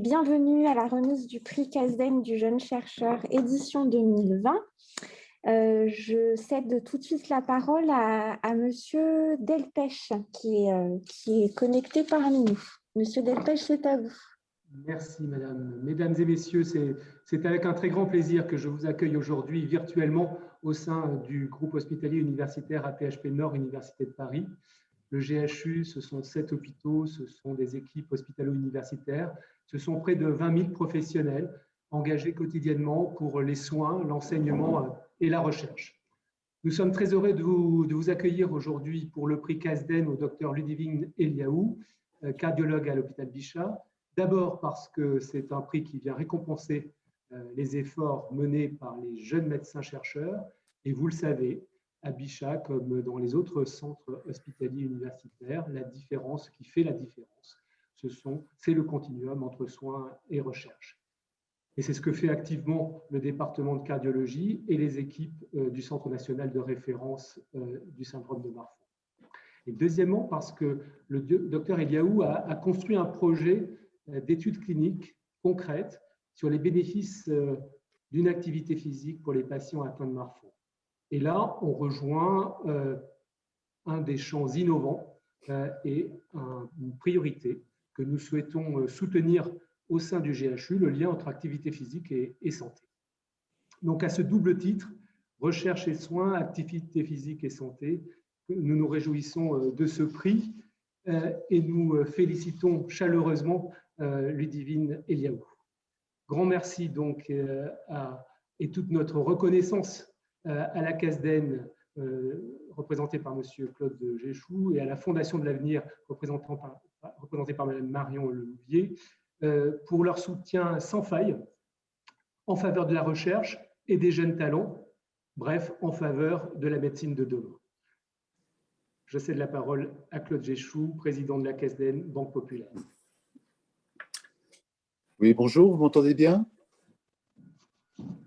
Bienvenue à la remise du prix Casdaigne du jeune chercheur édition 2020. Je cède tout de suite la parole à Monsieur Delpech qui est connecté parmi nous. Monsieur Delpech, c'est à vous. Merci, madame. Mesdames et messieurs, c'est avec un très grand plaisir que je vous accueille aujourd'hui virtuellement au sein du groupe hospitalier universitaire AP-HP Nord, Université de Paris. Le GHU, ce sont 7 hôpitaux, ce sont des équipes hospitalo-universitaires, ce sont près de 20 000 professionnels engagés quotidiennement pour les soins, l'enseignement et la recherche. Nous sommes très heureux de vous accueillir aujourd'hui pour le prix Casdaigne au docteur Ludivine Eliaou, cardiologue à l'hôpital Bichat. D'abord parce que c'est un prix qui vient récompenser les efforts menés par les jeunes médecins-chercheurs. Et vous le savez, à Bichat, comme dans les autres centres hospitaliers universitaires, la différence qui fait la différence, c'est le continuum entre soins et recherche. Et c'est ce que fait activement le département de cardiologie et les équipes du Centre national de référence du syndrome de Marfan. Et deuxièmement, parce que le docteur Eliaou a construit un projet d'études cliniques concrètes sur les bénéfices d'une activité physique pour les patients atteints de Marfan. Et là, on rejoint un des champs innovants et une priorité que nous souhaitons soutenir au sein du GHU, le lien entre activité physique et santé. Donc, à ce double titre, recherche et soins, activité physique et santé, nous nous réjouissons de ce prix et nous félicitons chaleureusement Ludivine Eliaou. Grand merci donc et toute notre reconnaissance à la Casdaigne représentée par M. Claude Géchou et à la Fondation de l'Avenir représentée par Mme Marion Lelouvier pour leur soutien sans faille en faveur de la recherche et des jeunes talents, bref, en faveur de la médecine de demain. Je cède la parole à Claude Géchou, président de la Casdaigne, Banque Populaire. Oui, bonjour, vous m'entendez bien?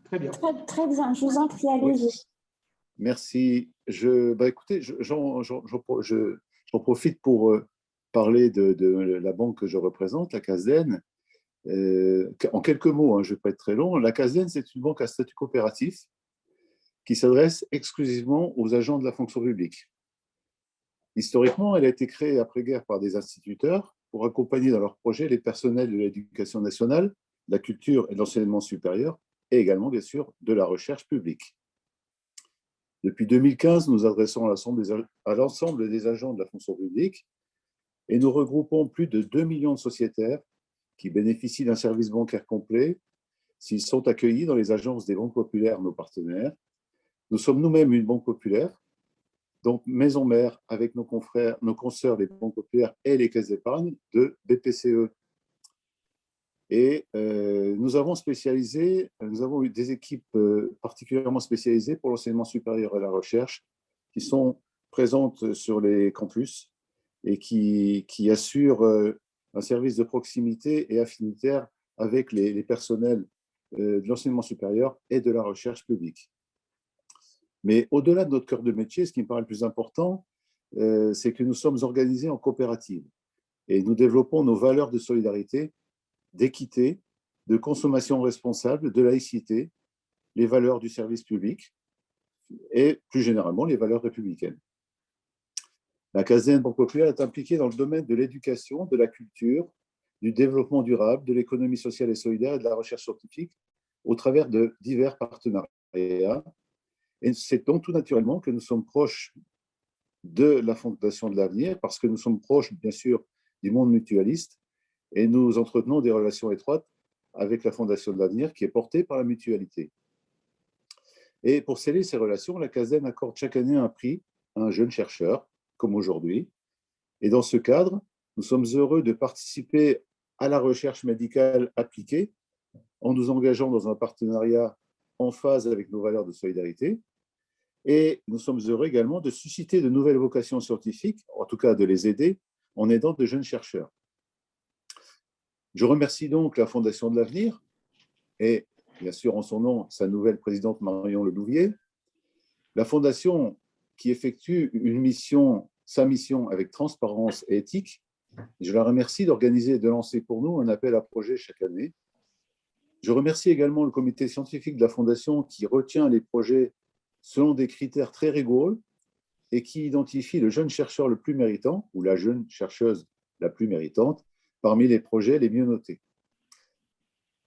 Très bien. Très bien, je vous en prie, allez-y. Oui. Merci. Écoutez, j'en profite pour parler de la banque que je représente, la Casdaigne. En quelques mots, je ne vais pas être très long, la Casdaigne, c'est une banque à statut coopératif qui s'adresse exclusivement aux agents de la fonction publique. Historiquement, elle a été créée après-guerre par des instituteurs pour accompagner dans leurs projets les personnels de l'éducation nationale, de la culture et de l'enseignement supérieur, et également, bien sûr, de la recherche publique. Depuis 2015, nous adressons à l'ensemble des agents de la fonction publique et nous regroupons plus de 2 millions de sociétaires qui bénéficient d'un service bancaire complet s'ils sont accueillis dans les agences des banques populaires, nos partenaires. Nous sommes nous-mêmes une banque populaire, donc maison mère avec nos confrères, nos consoeurs, les banques populaires et les caisses d'épargne de BPCE. Et nous avons eu des équipes particulièrement spécialisées pour l'enseignement supérieur et la recherche qui sont présentes sur les campus et qui assurent un service de proximité et affinitaire avec les personnels de l'enseignement supérieur et de la recherche publique. Mais au-delà de notre cœur de métier, ce qui me paraît le plus important, c'est que nous sommes organisés en coopérative et nous développons nos valeurs de solidarité, d'équité, de consommation responsable, de laïcité, les valeurs du service public et plus généralement les valeurs républicaines. La Casdaigne Banque Populaire est impliquée dans le domaine de l'éducation, de la culture, du développement durable, de l'économie sociale et solidaire et de la recherche scientifique au travers de divers partenariats. Et c'est donc tout naturellement que nous sommes proches de la Fondation de l'Avenir parce que nous sommes proches, bien sûr, du monde mutualiste et nous entretenons des relations étroites avec la Fondation de l'Avenir qui est portée par la mutualité. Et pour sceller ces relations, la Casdaigne accorde chaque année un prix à un jeune chercheur, comme aujourd'hui. Et dans ce cadre, nous sommes heureux de participer à la recherche médicale appliquée en nous engageant dans un partenariat en phase avec nos valeurs de solidarité. Et nous sommes heureux également de susciter de nouvelles vocations scientifiques, en tout cas de les aider en aidant de jeunes chercheurs. Je remercie donc la Fondation de l'Avenir et, bien sûr, en son nom, sa nouvelle présidente Marion Lelouvier. La Fondation qui effectue sa mission avec transparence et éthique Je la remercie d'organiser et de lancer pour nous un appel à projet chaque année. Je remercie également le comité scientifique de la Fondation qui retient les projets selon des critères très rigoureux et qui identifie le jeune chercheur le plus méritant ou la jeune chercheuse la plus méritante parmi les projets les mieux notés.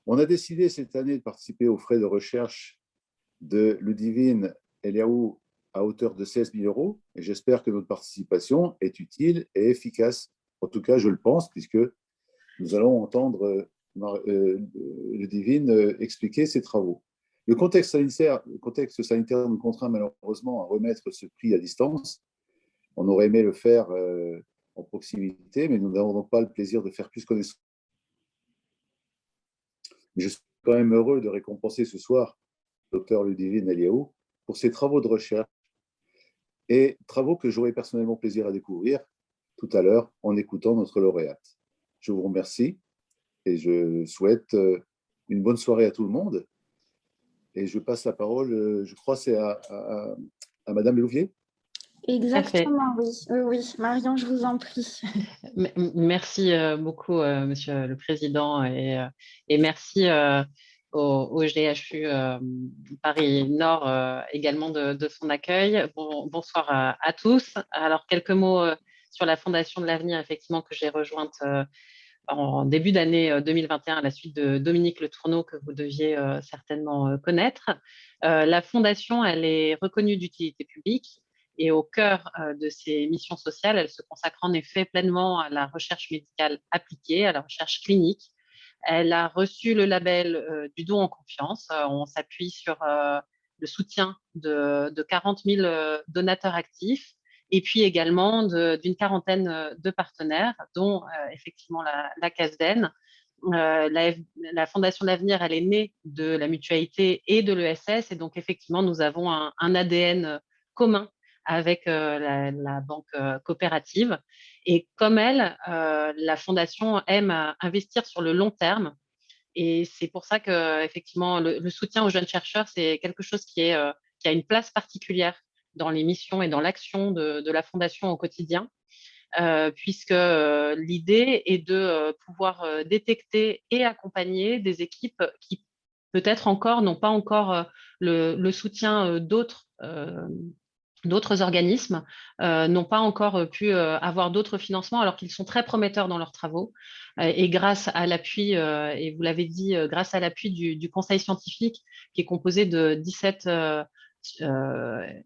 On a décidé cette année de participer aux frais de recherche de Ludivine Eliaou à hauteur de 16 000 € et j'espère que notre participation est utile et efficace. En tout cas, je le pense, puisque nous allons entendre Ludivine expliquer ses travaux. Le contexte sanitaire nous contraint malheureusement à remettre ce prix à distance. On aurait aimé le faire en proximité, mais nous n'avons donc pas le plaisir de faire plus connaissance. Mais je suis quand même heureux de récompenser ce soir Dr Ludivine Eliaou pour ses travaux de recherche et travaux que j'aurai personnellement plaisir à découvrir tout à l'heure en écoutant notre lauréate. Je vous remercie et je souhaite une bonne soirée à tout le monde. Et je passe la parole, je crois, c'est à Madame Louvier. Exactement, oui. Oui, Marion, je vous en prie. Merci beaucoup, Monsieur le Président, et merci au GHU Paris Nord également de son accueil. Bonsoir à tous. Alors, quelques mots sur la Fondation de l'Avenir, effectivement, que j'ai rejointe en début d'année 2021 à la suite de Dominique Le Tourneau, que vous deviez certainement connaître. La Fondation, elle est reconnue d'utilité publique et au cœur de ses missions sociales, elle se consacre en effet pleinement à la recherche médicale appliquée, à la recherche clinique. Elle a reçu le label du don en confiance. On s'appuie sur le soutien de 40 000 donateurs actifs et puis également d'une quarantaine de partenaires, dont effectivement la CASDEN. La Fondation de l'Avenir, elle est née de la mutualité et de l'ESS, et donc effectivement, nous avons un ADN commun avec la banque coopérative. Et comme elle, la Fondation aime investir sur le long terme. Et c'est pour ça que effectivement, le soutien aux jeunes chercheurs, c'est quelque chose qui a une place particulière dans les missions et dans l'action de la Fondation au quotidien, puisque l'idée est de pouvoir détecter et accompagner des équipes qui peut-être encore n'ont pas encore le soutien d'autres organismes, n'ont pas encore pu avoir d'autres financements alors qu'ils sont très prometteurs dans leurs travaux. Et grâce à l'appui, et vous l'avez dit, grâce à l'appui du conseil scientifique qui est composé de 17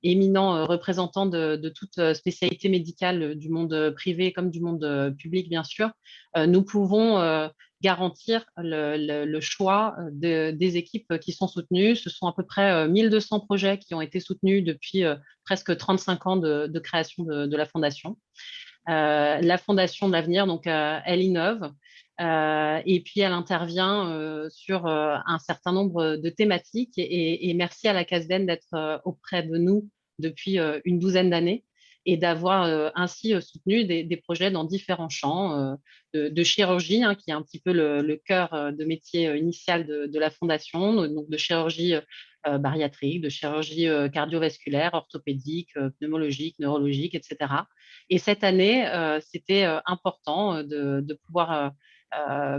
éminents représentants de toute spécialité médicale du monde privé comme du monde public, bien sûr, nous pouvons garantir le choix des équipes qui sont soutenues. Ce sont à peu près 1200 projets qui ont été soutenus depuis presque 35 ans de création de la Fondation. La Fondation de l'Avenir, donc, elle innove. Et puis, elle intervient sur un certain nombre de thématiques. Et merci à la CASDEN d'être auprès de nous depuis une douzaine d'années et d'avoir ainsi soutenu des projets dans différents champs de chirurgie, qui est un petit peu le cœur de métier initial de la Fondation, donc de chirurgie bariatrique, de chirurgie cardiovasculaire, orthopédique, pneumologique, neurologique, etc. Et cette année, c'était important de pouvoir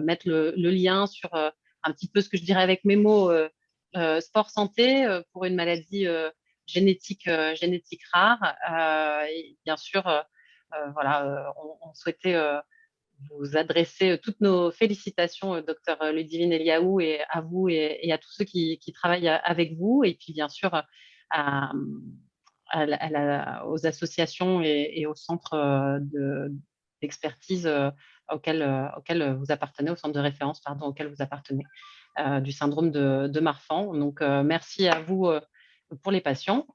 mettre le lien sur un petit peu ce que je dirais avec mes mots, sport-santé pour une maladie génétique rare. Et bien sûr, voilà, on souhaitait vous adresser toutes nos félicitations, docteur Ludivine Eliaou, et à vous et à tous ceux qui travaillent avec vous. Et puis, bien sûr, aux associations et aux centres d'expertise auxquels vous appartenez, au centre de référence, pardon, auquel vous appartenez, du syndrome de Marfan. Donc, merci à vous pour les patients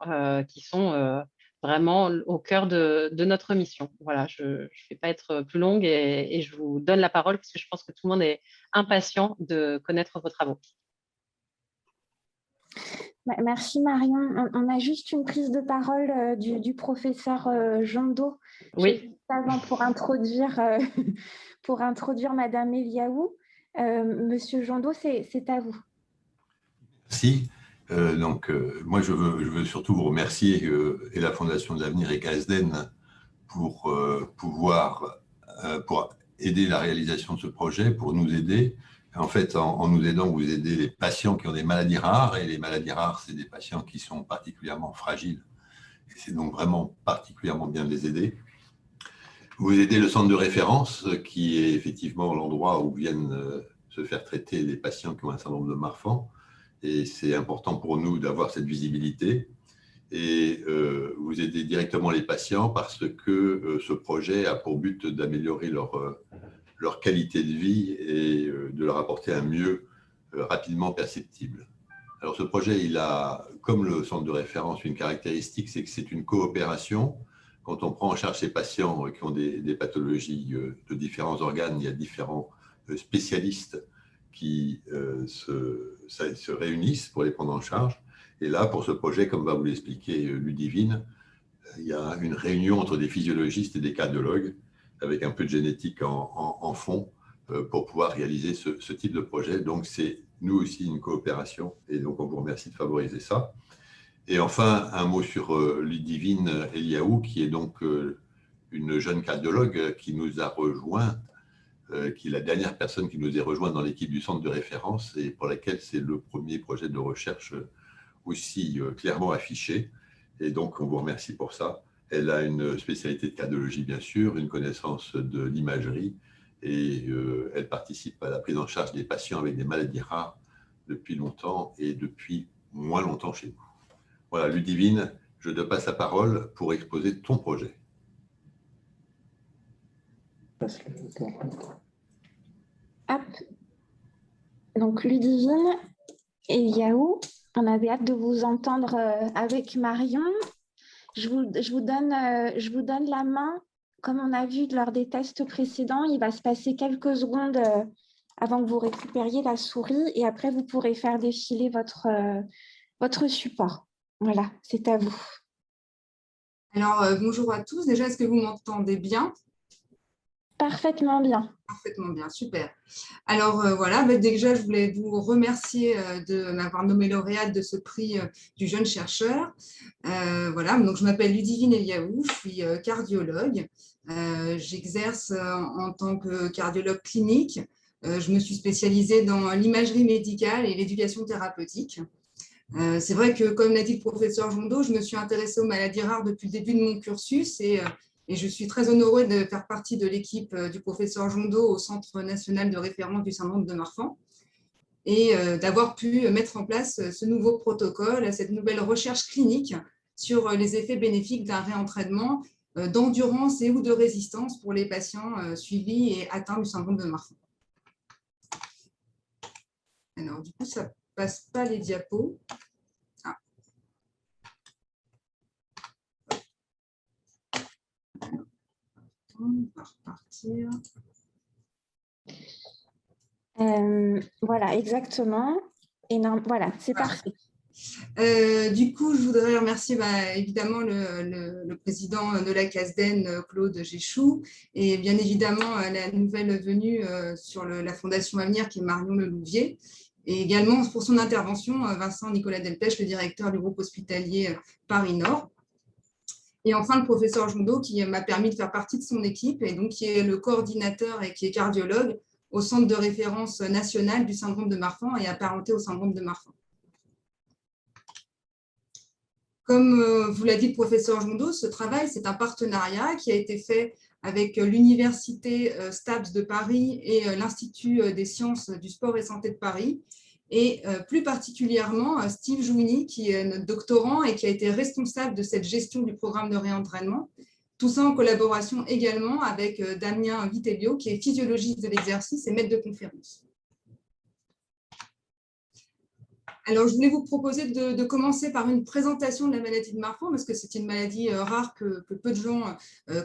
qui sont vraiment au cœur de notre mission. Voilà, je ne vais pas être plus longue et je vous donne la parole parce que je pense que tout le monde est impatient de connaître vos travaux. Merci Marion. On a juste une prise de parole du professeur Jondot. Oui. Avant pour introduire Madame Eliaou. Monsieur Jondot, c'est à vous. Merci. Moi, je veux surtout vous remercier et la Fondation de l'Avenir et CASDEN pour aider la réalisation de ce projet, pour nous aider. En fait, en nous aidant, vous aidez les patients qui ont des maladies rares, et les maladies rares, c'est des patients qui sont particulièrement fragiles. Et c'est donc vraiment particulièrement bien de les aider. Vous aidez le centre de référence, qui est effectivement l'endroit où viennent se faire traiter les patients qui ont un syndrome de Marfan. Et c'est important pour nous d'avoir cette visibilité. Et vous aidez directement les patients parce que ce projet a pour but d'améliorer leur qualité de vie et de leur apporter un mieux rapidement perceptible. Alors ce projet, il a, comme le centre de référence, une caractéristique, c'est que c'est une coopération. Quand on prend en charge ces patients qui ont des pathologies de différents organes, il y a différents spécialistes qui se réunissent pour les prendre en charge. Et là, pour ce projet, comme va vous l'expliquer Ludivine, il y a une réunion entre des physiologistes et des cardiologues avec un peu de génétique en fond pour pouvoir réaliser ce type de projet. Donc, c'est nous aussi une coopération et donc on vous remercie de favoriser ça. Et enfin, un mot sur Ludivine Eliaou, qui est donc une jeune cardiologue qui nous a rejoint, qui est la dernière personne qui nous est rejointe dans l'équipe du centre de référence et pour laquelle c'est le premier projet de recherche aussi clairement affiché. Et donc, on vous remercie pour ça. Elle a une spécialité de cardiologie, bien sûr, une connaissance de l'imagerie et elle participe à la prise en charge des patients avec des maladies rares depuis longtemps et depuis moins longtemps chez nous. Voilà, Ludivine, je te passe la parole pour exposer ton projet. Hop. Donc, Ludivine Eliaou, on avait hâte de vous entendre avec Marion. Je vous donne la main. Comme on a vu lors des tests précédents, il va se passer quelques secondes avant que vous récupériez la souris et après, vous pourrez faire défiler votre support. Voilà, c'est à vous. Alors, bonjour à tous. Déjà, est-ce que vous m'entendez bien? Parfaitement bien. Parfaitement bien, super. Alors, voilà, déjà, je voulais vous remercier de m'avoir nommée lauréate de ce prix du jeune chercheur. Voilà, donc je m'appelle Ludivine Eliaou, je suis cardiologue. J'exerce en tant que cardiologue clinique. Je me suis spécialisée dans l'imagerie médicale et l'éducation thérapeutique. C'est vrai que, comme l'a dit le professeur Jondeau, je me suis intéressée aux maladies rares depuis le début de mon cursus et je suis très honorée de faire partie de l'équipe du professeur Jondeau au Centre national de référence du syndrome de Marfan et d'avoir pu mettre en place ce nouveau protocole, cette nouvelle recherche clinique sur les effets bénéfiques d'un réentraînement d'endurance et ou de résistance pour les patients suivis et atteints du syndrome de Marfan. Alors, du coup, ça ne passe pas les diapos. Ah. On va repartir. Voilà, exactement. Et non, voilà, c'est parfait. Du coup, je voudrais remercier évidemment le président de la CASDEN, Claude Géchou, et bien évidemment la nouvelle venue sur la Fondation Avenir, qui est Marion Lelouvier, et également pour son intervention, Vincent Nicolas Delpech, le directeur du groupe hospitalier Paris-Nord. Et enfin, le professeur Jondeau, qui m'a permis de faire partie de son équipe, et donc qui est le coordinateur et qui est cardiologue au Centre de référence national du syndrome de Marfan et apparenté au syndrome de Marfan. Comme vous l'a dit le professeur Jondeau, ce travail, c'est un partenariat qui a été fait avec l'Université STAPS de Paris et l'Institut des sciences du sport et santé de Paris, et plus particulièrement Steve Jouini, qui est notre doctorant et qui a été responsable de cette gestion du programme de réentraînement. Tout ça en collaboration également avec Damien Vitellio, qui est physiologiste de l'exercice et maître de conférence. Alors, je voulais vous proposer de commencer par une présentation de la maladie de Marfan, parce que c'est une maladie rare que peu de gens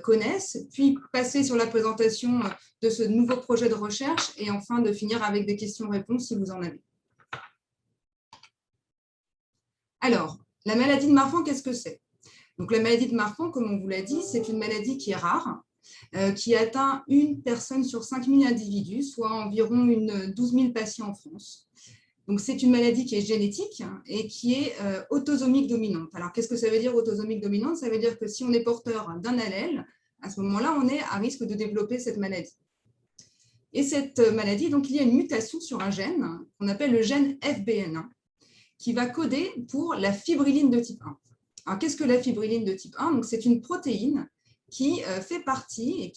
connaissent, puis passer sur la présentation de ce nouveau projet de recherche, et enfin de finir avec des questions-réponses si vous en avez. Alors, la maladie de Marfan, qu'est-ce que c'est? Donc, la maladie de Marfan, comme on vous l'a dit, c'est une maladie qui est rare, qui atteint une personne sur 5000 individus, soit environ 12 000 patients en France. Donc, c'est une maladie qui est génétique et qui est autosomique dominante. Alors, qu'est-ce que ça veut dire autosomique dominante? Ça veut dire que si on est porteur d'un allèle, à ce moment-là, on est à risque de développer cette maladie. Et cette maladie, donc, il y a une mutation sur un gène qu'on appelle le gène FBN1 qui va coder pour la fibrilline de type 1. Alors, qu'est-ce que la fibrilline de type 1? C'est une protéine qui fait partie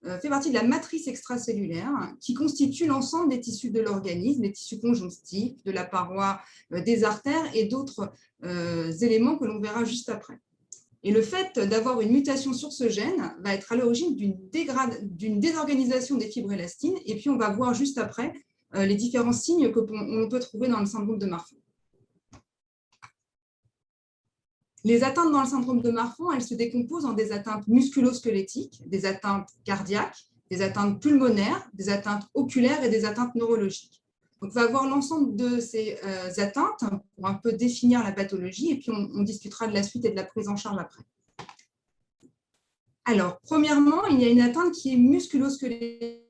de la matrice extracellulaire qui constitue l'ensemble des tissus de l'organisme, des tissus conjonctifs, de la paroi des artères et d'autres éléments que l'on verra juste après. Et le fait d'avoir une mutation sur ce gène va être à l'origine d'une désorganisation des fibres élastines. Et puis, on va voir juste après les différents signes que l'on peut trouver dans le syndrome de Marfan. Les atteintes dans le syndrome de Marfan, elles se décomposent en des atteintes musculo-squelettiques, des atteintes cardiaques, des atteintes pulmonaires, des atteintes oculaires et des atteintes neurologiques. Donc, on va voir l'ensemble de ces atteintes pour un peu définir la pathologie et puis on discutera de la suite et de la prise en charge après. Alors, premièrement, il y a une atteinte qui est musculo-squelettique.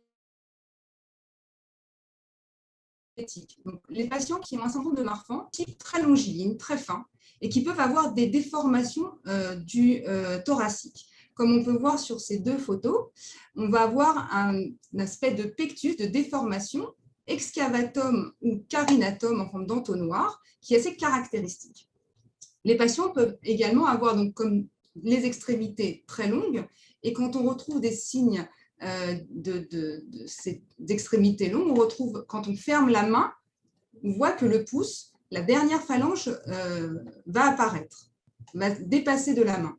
Donc, les patients qui ont un syndrome de Marfan, type très longiligne, très fin, et qui peuvent avoir des déformations du thoracique. Comme on peut voir sur ces deux photos, on va avoir un aspect de pectus, de déformation, excavatum ou carinatum en forme d'entonnoir, qui est assez caractéristique. Les patients peuvent également avoir donc, comme les extrémités très longues, et quand on retrouve des signes d'extrémités longues, on retrouve, quand on ferme la main, on voit que le pouce, la dernière phalange va apparaître, va dépasser de la main.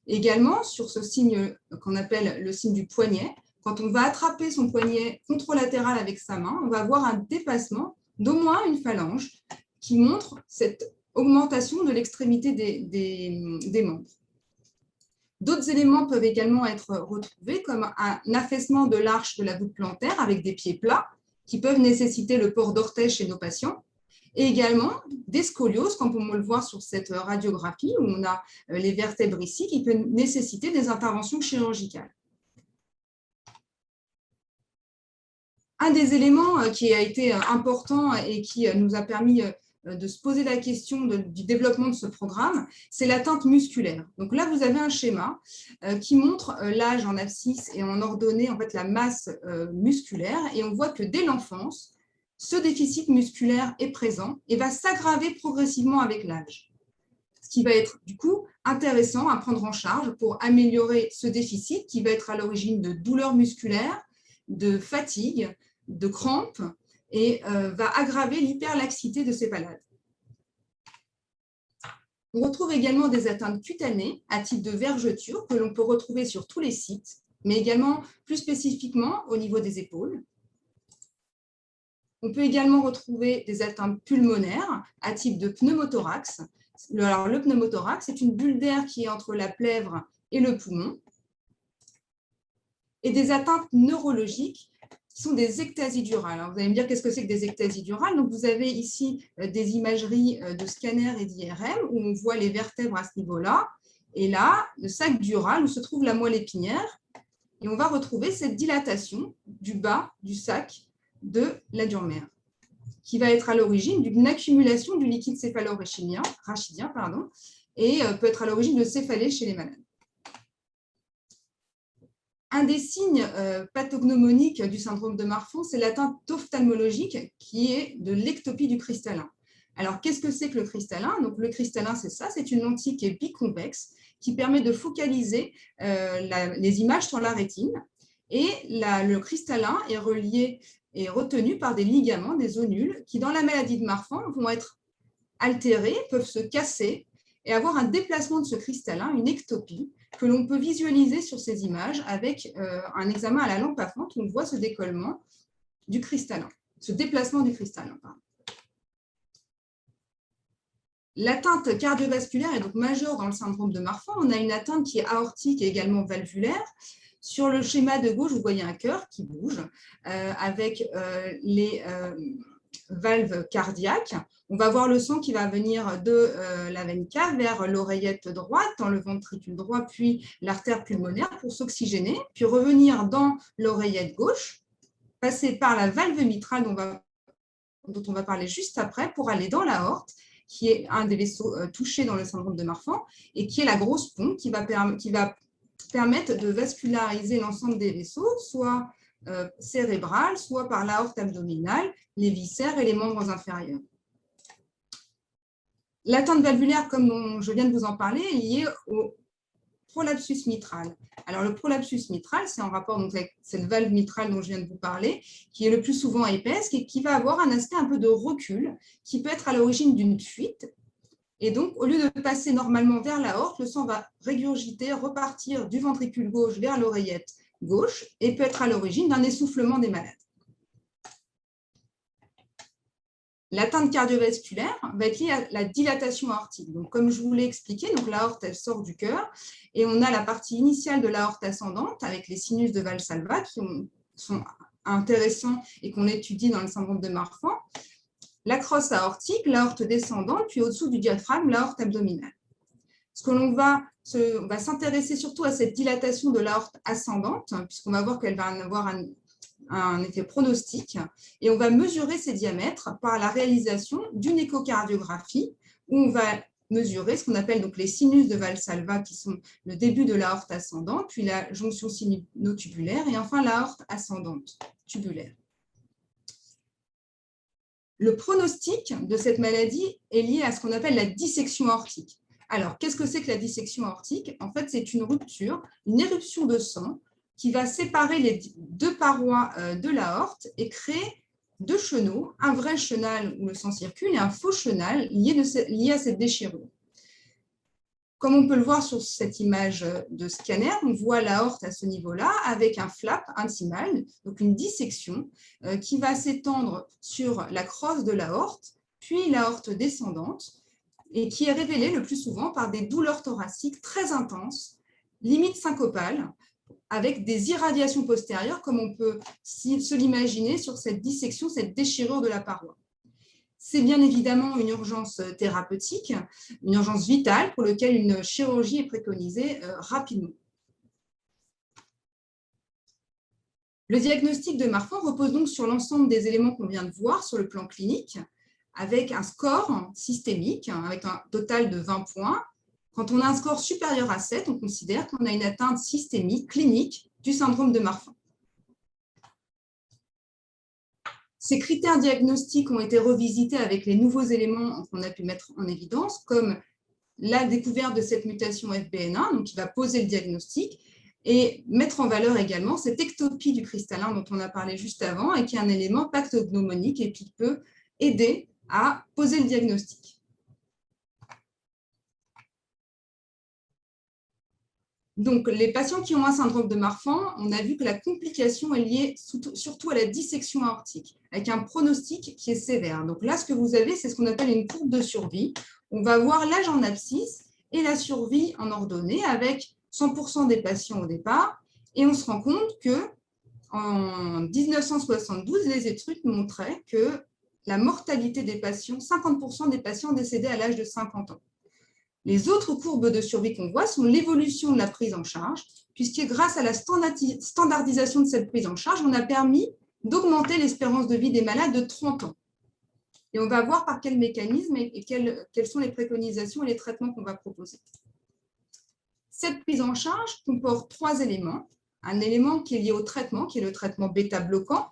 Également, sur ce signe qu'on appelle le signe du poignet, quand on va attraper son poignet contralatéral avec sa main, on va avoir un dépassement d'au moins une phalange qui montre cette augmentation de l'extrémité des membres. D'autres éléments peuvent également être retrouvés, comme un affaissement de l'arche de la voûte plantaire avec des pieds plats, qui peuvent nécessiter le port d'orteils chez nos patients, et également des scolioses, comme on peut le voir sur cette radiographie, où on a les vertèbres ici, qui peuvent nécessiter des interventions chirurgicales. Un des éléments qui a été important et qui nous a permis de se poser la question du développement de ce programme, c'est l'atteinte musculaire. Donc là, vous avez un schéma qui montre l'âge en abscisse et en ordonnée, en fait, la masse musculaire, et on voit que dès l'enfance, ce déficit musculaire est présent et va s'aggraver progressivement avec l'âge. Ce qui va être du coup intéressant à prendre en charge pour améliorer ce déficit qui va être à l'origine de douleurs musculaires, de fatigue, de crampes et va aggraver l'hyperlaxité de ces malades. On retrouve également des atteintes cutanées à type de vergeture que l'on peut retrouver sur tous les sites, mais également plus spécifiquement au niveau des épaules. On peut également retrouver des atteintes pulmonaires à type de pneumothorax. Alors, le pneumothorax, c'est une bulle d'air qui est entre la plèvre et le poumon. Et des atteintes neurologiques qui sont des ectasies durales. Alors, vous allez me dire qu'est-ce que c'est que des ectasies durales. Donc, vous avez ici des imageries de scanner et d'IRM où on voit les vertèbres à ce niveau-là. Et là, le sac dural où se trouve la moelle épinière. Et on va retrouver cette dilatation du bas du sac de la dure-mère, qui va être à l'origine d'une accumulation du liquide céphalorachidien, et peut être à l'origine de céphalées chez les malades. Un des signes pathognomoniques du syndrome de Marfan, c'est l'atteinte ophtalmologique qui est de l'ectopie du cristallin. Alors, qu'est-ce que c'est que le cristallin? Donc, le cristallin, c'est ça, c'est une lentille qui est biconvexe, qui permet de focaliser les images sur la rétine. Et le cristallin est relié et retenu par des ligaments, des onules, qui, dans la maladie de Marfan, vont être altérés, peuvent se casser et avoir un déplacement de ce cristallin, une ectopie, que l'on peut visualiser sur ces images avec un examen à la lampe à fente où on voit ce décollement du cristallin, ce déplacement du cristallin. L'atteinte cardiovasculaire est donc majeure dans le syndrome de Marfan. On a une atteinte qui est aortique et également valvulaire. Sur le schéma de gauche, vous voyez un cœur qui bouge avec les valves cardiaques. On va voir le sang qui va venir de la veine cave vers l'oreillette droite, dans le ventricule droit, puis l'artère pulmonaire pour s'oxygéner, puis revenir dans l'oreillette gauche, passer par la valve mitrale dont on va parler juste après pour aller dans l'aorte, qui est un des vaisseaux touchés dans le syndrome de Marfan et qui est la grosse pompe qui va permettre de vasculariser l'ensemble des vaisseaux, soit cérébrale, soit par l'aorte abdominale, les viscères et les membres inférieurs. L'atteinte valvulaire, comme je viens de vous en parler, est liée au prolapsus mitral. Alors, le prolapsus mitral, c'est en rapport donc, avec cette valve mitrale dont je viens de vous parler, qui est le plus souvent épaisse et qui va avoir un aspect un peu de recul, qui peut être à l'origine d'une fuite. Et donc, au lieu de passer normalement vers l'aorte, le sang va régurgiter, repartir du ventricule gauche vers l'oreillette gauche et peut être à l'origine d'un essoufflement des malades. L'atteinte cardiovasculaire va être liée à la dilatation aortique. Donc, comme je vous l'ai expliqué, l'aorte elle sort du cœur et on a la partie initiale de l'aorte ascendante avec les sinus de Valsalva qui sont intéressants et qu'on étudie dans le syndrome de Marfan. La crosse aortique, l'aorte descendante, puis au-dessous du diaphragme, l'aorte abdominale. On va s'intéresser surtout à cette dilatation de l'aorte ascendante, puisqu'on va voir qu'elle va avoir un effet pronostic, et on va mesurer ces diamètres par la réalisation d'une échocardiographie, où on va mesurer ce qu'on appelle donc les sinus de Valsalva, qui sont le début de l'aorte ascendante, puis la jonction sinusotubulaire, et enfin l'aorte ascendante tubulaire. Le pronostic de cette maladie est lié à ce qu'on appelle la dissection aortique. Alors, qu'est-ce que c'est que la dissection aortique? En fait, c'est une rupture, une éruption de sang qui va séparer les deux parois de l'aorte et créer deux chenaux, un vrai chenal où le sang circule et un faux chenal lié à cette déchirure. Comme on peut le voir sur cette image de scanner, on voit l'aorte à ce niveau-là avec un flap intimal, donc une dissection qui va s'étendre sur la crosse de l'aorte, puis l'aorte descendante, et qui est révélée le plus souvent par des douleurs thoraciques très intenses, limite syncopales, avec des irradiations postérieures, comme on peut se l'imaginer sur cette dissection, cette déchirure de la paroi. C'est bien évidemment une urgence thérapeutique, une urgence vitale pour laquelle une chirurgie est préconisée rapidement. Le diagnostic de Marfan repose donc sur l'ensemble des éléments qu'on vient de voir sur le plan clinique, avec un score systémique, avec un total de 20 points. Quand on a un score supérieur à 7, on considère qu'on a une atteinte systémique clinique du syndrome de Marfan. Ces critères diagnostiques ont été revisités avec les nouveaux éléments qu'on a pu mettre en évidence, comme la découverte de cette mutation FBN1, donc qui va poser le diagnostic, et mettre en valeur également cette ectopie du cristallin dont on a parlé juste avant, et qui est un élément pathognomonique et qui peut aider à poser le diagnostic. Donc, les patients qui ont un syndrome de Marfan, on a vu que la complication est liée surtout à la dissection aortique, avec un pronostic qui est sévère. Donc là, ce que vous avez, c'est ce qu'on appelle une courbe de survie. On va voir l'âge en abscisse et la survie en ordonnée, avec 100% des patients au départ. Et on se rend compte qu'en 1972, les études montraient que la mortalité des patients, 50% des patients décédaient à l'âge de 50 ans. Les autres courbes de survie qu'on voit sont l'évolution de la prise en charge, puisque grâce à la standardisation de cette prise en charge, on a permis d'augmenter l'espérance de vie des malades de 30 ans. Et on va voir par quel mécanisme et quelles sont les préconisations et les traitements qu'on va proposer. Cette prise en charge comporte 3 éléments. Un élément qui est lié au traitement, qui est le traitement bêta-bloquant,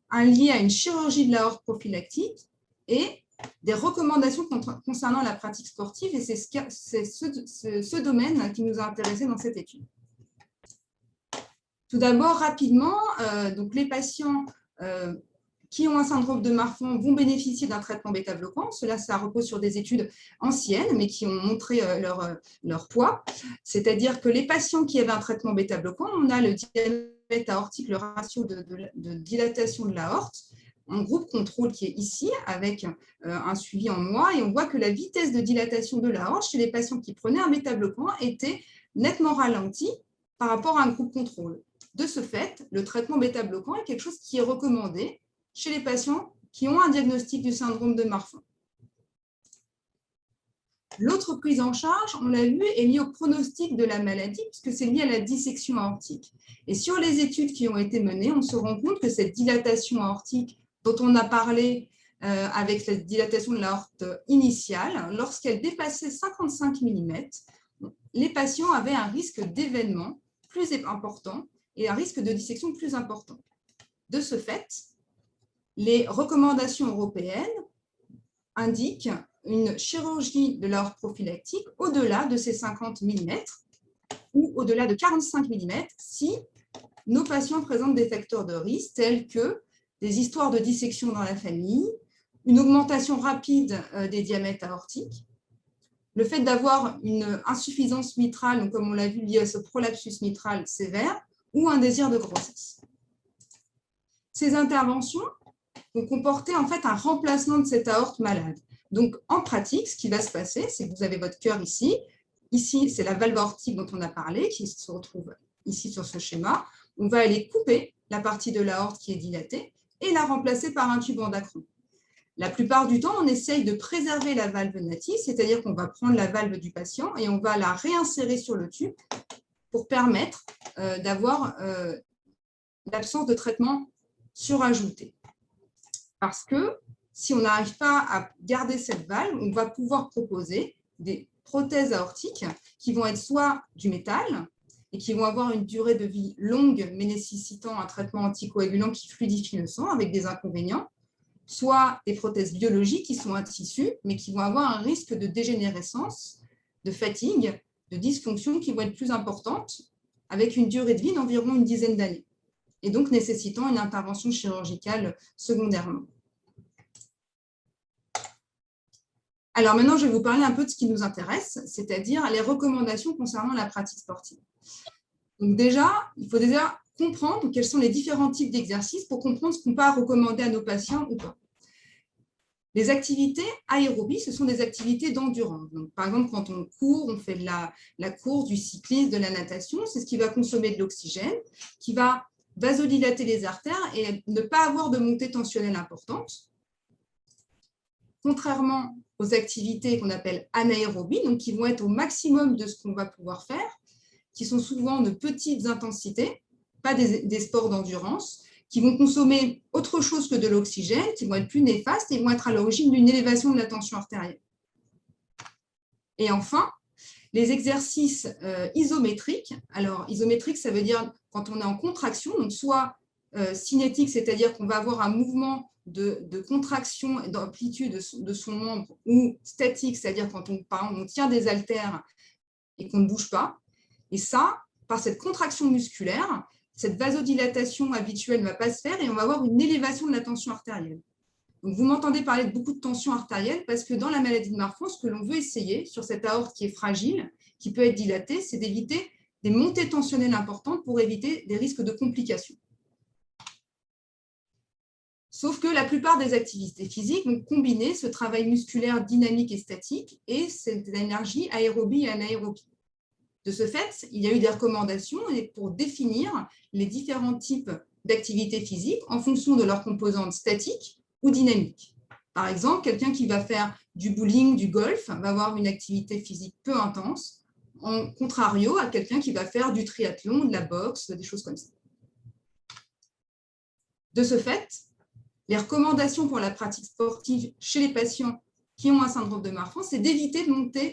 un lié à une chirurgie de l'aorte prophylactique et des recommandations concernant la pratique sportive, et c'est ce domaine qui nous a intéressés dans cette étude. Tout d'abord, rapidement, donc les patients qui ont un syndrome de Marfan vont bénéficier d'un traitement bêta-bloquant. Ça repose sur des études anciennes, mais qui ont montré leur poids. C'est-à-dire que les patients qui avaient un traitement bêta-bloquant, on a le diamètre aortique, le ratio de dilatation de l'aorte, un groupe contrôle qui est ici, avec un suivi en mois, et on voit que la vitesse de dilatation de l'aorte chez les patients qui prenaient un bêta-bloquant était nettement ralentie par rapport à un groupe contrôle. De ce fait, le traitement bêta-bloquant est quelque chose qui est recommandé chez les patients qui ont un diagnostic du syndrome de Marfan. L'autre prise en charge, on l'a vu, est liée au pronostic de la maladie, puisque c'est lié à la dissection aortique. Et sur les études qui ont été menées, on se rend compte que cette dilatation aortique dont on a parlé avec cette dilatation de l'aorte initiale, lorsqu'elle dépassait 55 mm, les patients avaient un risque d'événement plus important et un risque de dissection plus important. De ce fait, les recommandations européennes indiquent une chirurgie de l'aorte prophylactique au-delà de ces 50 mm ou au-delà de 45 mm si nos patients présentent des facteurs de risque tels que des histoires de dissection dans la famille, une augmentation rapide des diamètres aortiques, le fait d'avoir une insuffisance mitrale, donc comme on l'a vu liée à ce prolapsus mitral sévère, ou un désir de grossesse. Ces interventions vont comporter en fait un remplacement de cette aorte malade. Donc en pratique, ce qui va se passer, c'est que vous avez votre cœur ici. Ici, c'est la valve aortique dont on a parlé, qui se retrouve ici sur ce schéma. On va aller couper la partie de l'aorte qui est dilatée et la remplacer par un tube endacron. La plupart du temps, on essaye de préserver la valve native, c'est-à-dire qu'on va prendre la valve du patient et on va la réinsérer sur le tube pour permettre d'avoir l'absence de traitement surajouté. Parce que si on n'arrive pas à garder cette valve, on va pouvoir proposer des prothèses aortiques qui vont être soit du métal et qui vont avoir une durée de vie longue, mais nécessitant un traitement anticoagulant qui fluidifie le sang avec des inconvénients, soit des prothèses biologiques qui sont un tissu, mais qui vont avoir un risque de dégénérescence, de fatigue, de dysfonction qui vont être plus importantes, avec une durée de vie d'environ une dizaine d'années, et donc nécessitant une intervention chirurgicale secondairement. Alors maintenant, je vais vous parler un peu de ce qui nous intéresse, c'est-à-dire les recommandations concernant la pratique sportive. Donc déjà, il faut déjà comprendre quels sont les différents types d'exercices pour comprendre ce qu'on peut recommander à nos patients ou pas. Les activités aérobies, ce sont des activités d'endurance. Donc, par exemple, quand on court, on fait de la course, du cyclisme, de la natation, c'est ce qui va consommer de l'oxygène, qui va vasodilater les artères et ne pas avoir de montée tensionnelle importante. Contrairement aux activités qu'on appelle anaérobies, donc qui vont être au maximum de ce qu'on va pouvoir faire, qui sont souvent de petites intensités, pas des sports d'endurance, qui vont consommer autre chose que de l'oxygène, qui vont être plus néfastes et vont être à l'origine d'une élévation de la tension artérielle. Et enfin, les exercices isométriques. Alors, isométrique, ça veut dire quand on est en contraction, donc soit cinétique, c'est-à-dire qu'on va avoir un mouvement de contraction et d'amplitude de son membre, ou statique, c'est-à-dire quand on tient des haltères et qu'on ne bouge pas. Et ça, par cette contraction musculaire, cette vasodilatation habituelle ne va pas se faire et on va avoir une élévation de la tension artérielle. Donc, vous m'entendez parler de beaucoup de tension artérielle parce que dans la maladie de Marfan, ce que l'on veut essayer sur cette aorte qui est fragile, qui peut être dilatée, c'est d'éviter des montées tensionnelles importantes pour éviter des risques de complications. Sauf que la plupart des activités physiques vont combiner ce travail musculaire dynamique et statique et cette énergie aérobie et anaérobie. De ce fait, il y a eu des recommandations pour définir les différents types d'activités physiques en fonction de leurs composantes statiques ou dynamiques. Par exemple, quelqu'un qui va faire du bowling, du golf, va avoir une activité physique peu intense, en contrario à quelqu'un qui va faire du triathlon, de la boxe, des choses comme ça. De ce fait, les recommandations pour la pratique sportive chez les patients qui ont un syndrome de Marfan, c'est d'éviter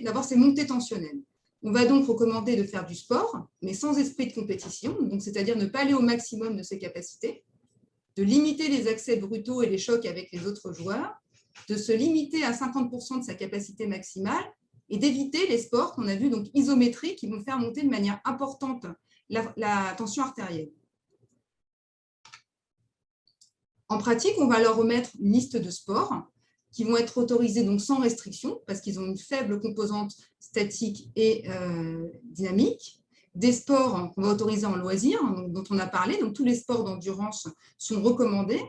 d'avoir ces montées tensionnelles. On va donc recommander de faire du sport, mais sans esprit de compétition, c'est-à-dire ne pas aller au maximum de ses capacités, de limiter les accès brutaux et les chocs avec les autres joueurs, de se limiter à 50% de sa capacité maximale et d'éviter les sports qu'on a vus donc isométriques qui vont faire monter de manière importante la tension artérielle. En pratique, on va leur remettre une liste de sports qui vont être autorisés donc sans restriction parce qu'ils ont une faible composante statique et dynamique. Des sports qu'on va autoriser en loisir, dont on a parlé, donc tous les sports d'endurance sont recommandés.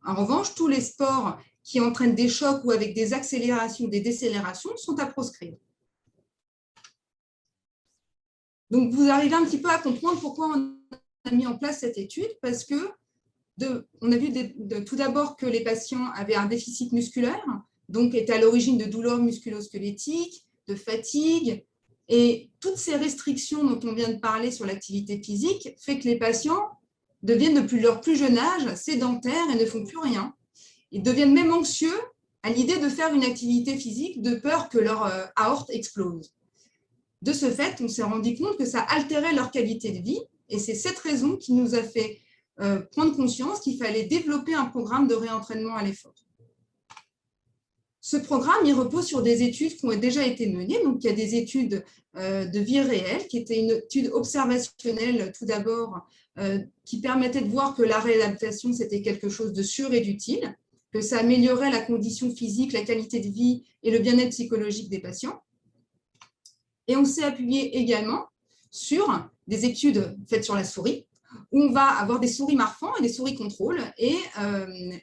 En revanche, tous les sports qui entraînent des chocs ou avec des accélérations, des décélérations sont à proscrire. Donc, vous arrivez un petit peu à comprendre pourquoi on a mis en place cette étude, parce que on a vu tout d'abord que les patients avaient un déficit musculaire, donc étaient à l'origine de douleurs musculo-squelettiques, de fatigue, et toutes ces restrictions dont on vient de parler sur l'activité physique fait que les patients deviennent depuis leur plus jeune âge sédentaires et ne font plus rien. Ils deviennent même anxieux à l'idée de faire une activité physique de peur que leur aorte explose. De ce fait, on s'est rendu compte que ça altérait leur qualité de vie et c'est cette raison qui nous a fait prendre conscience qu'il fallait développer un programme de réentraînement à l'effort. Ce programme, il repose sur des études qui ont déjà été menées. Donc, il y a des études de vie réelle, qui étaient une étude observationnelle tout d'abord, qui permettait de voir que la réadaptation, c'était quelque chose de sûr et d'utile, que ça améliorait la condition physique, la qualité de vie et le bien-être psychologique des patients. Et on s'est appuyé également sur des études faites sur la souris, où on va avoir des souris marfans et des souris contrôle. Et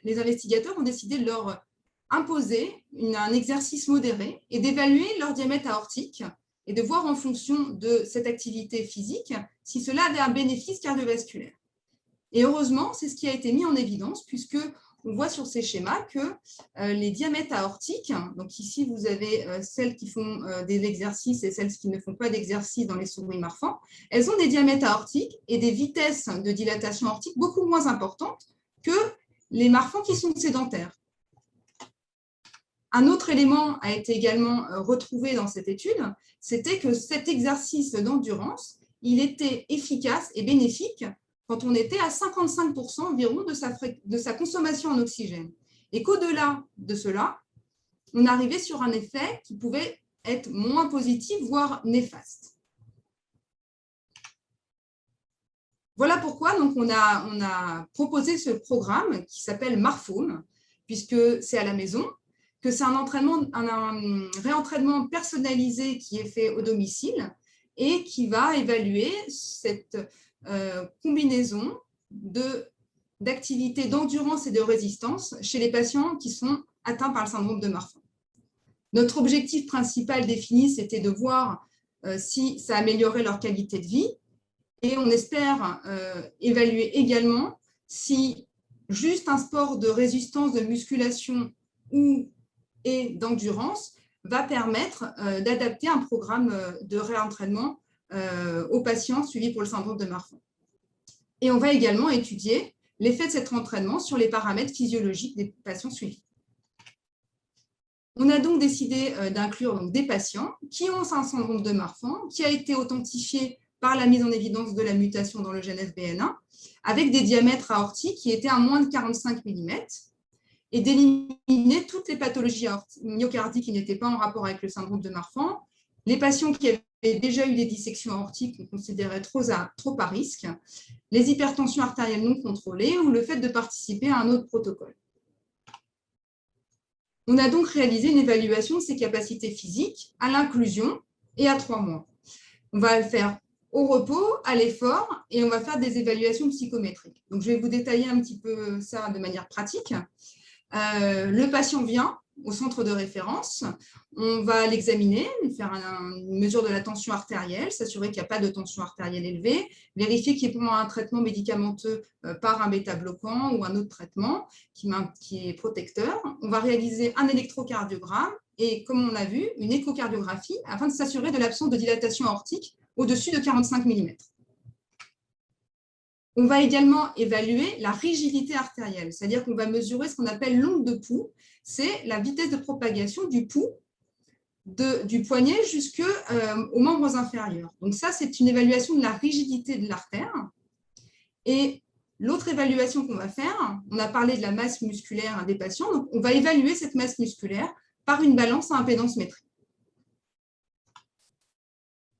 les investigateurs ont décidé de leur imposer un exercice modéré et d'évaluer leur diamètre aortique et de voir en fonction de cette activité physique si cela avait un bénéfice cardiovasculaire. Et heureusement, c'est ce qui a été mis en évidence puisque on voit sur ces schémas que les diamètres aortiques, donc ici vous avez celles qui font des exercices et celles qui ne font pas d'exercice dans les souris marfans, elles ont des diamètres aortiques et des vitesses de dilatation aortique beaucoup moins importantes que les marfans qui sont sédentaires. Un autre élément a été également retrouvé dans cette étude, c'était que cet exercice d'endurance, il était efficace et bénéfique quand on était à 55% environ de sa consommation en oxygène. Et qu'au-delà de cela, on arrivait sur un effet qui pouvait être moins positif, voire néfaste. Voilà pourquoi donc, on a proposé ce programme qui s'appelle Marfome, puisque c'est à la maison, que c'est un réentraînement personnalisé qui est fait au domicile et qui va évaluer cette combinaison d'activités d'endurance et de résistance chez les patients qui sont atteints par le syndrome de Marfan. Notre objectif principal défini, c'était de voir si ça améliorait leur qualité de vie et on espère évaluer également si juste un sport de résistance, de musculation et d'endurance va permettre d'adapter un programme de réentraînement aux patients suivis pour le syndrome de Marfan. Et on va également étudier l'effet de cet entraînement sur les paramètres physiologiques des patients suivis. On a donc décidé d'inclure des patients qui ont un syndrome de Marfan, qui a été authentifié par la mise en évidence de la mutation dans le gène FBN1, avec des diamètres aortiques qui étaient à moins de 45 mm, et d'éliminer toutes les pathologies myocardiques qui n'étaient pas en rapport avec le syndrome de Marfan, les patients qui avaient déjà eu des dissections aortiques qu'on considérait trop à risque, les hypertensions artérielles non contrôlées ou le fait de participer à un autre protocole. On a donc réalisé une évaluation de ces capacités physiques à l'inclusion et à 3 mois. On va le faire au repos, à l'effort, et on va faire des évaluations psychométriques. Donc, je vais vous détailler un petit peu ça de manière pratique. Le patient vient au centre de référence, on va l'examiner, faire une mesure de la tension artérielle, s'assurer qu'il n'y a pas de tension artérielle élevée, vérifier qu'il répond à un traitement médicamenteux par un bêta-bloquant ou un autre traitement qui est protecteur. On va réaliser un électrocardiogramme et, comme on l'a vu, une échocardiographie afin de s'assurer de l'absence de dilatation aortique au-dessus de 45 mm. On va également évaluer la rigidité artérielle, c'est-à-dire qu'on va mesurer ce qu'on appelle l'onde de pouls, c'est la vitesse de propagation du pouls du poignet jusqu'aux membres inférieurs. Donc ça, c'est une évaluation de la rigidité de l'artère. Et l'autre évaluation qu'on va faire, on a parlé de la masse musculaire des patients, donc on va évaluer cette masse musculaire par une balance à impédance métrique.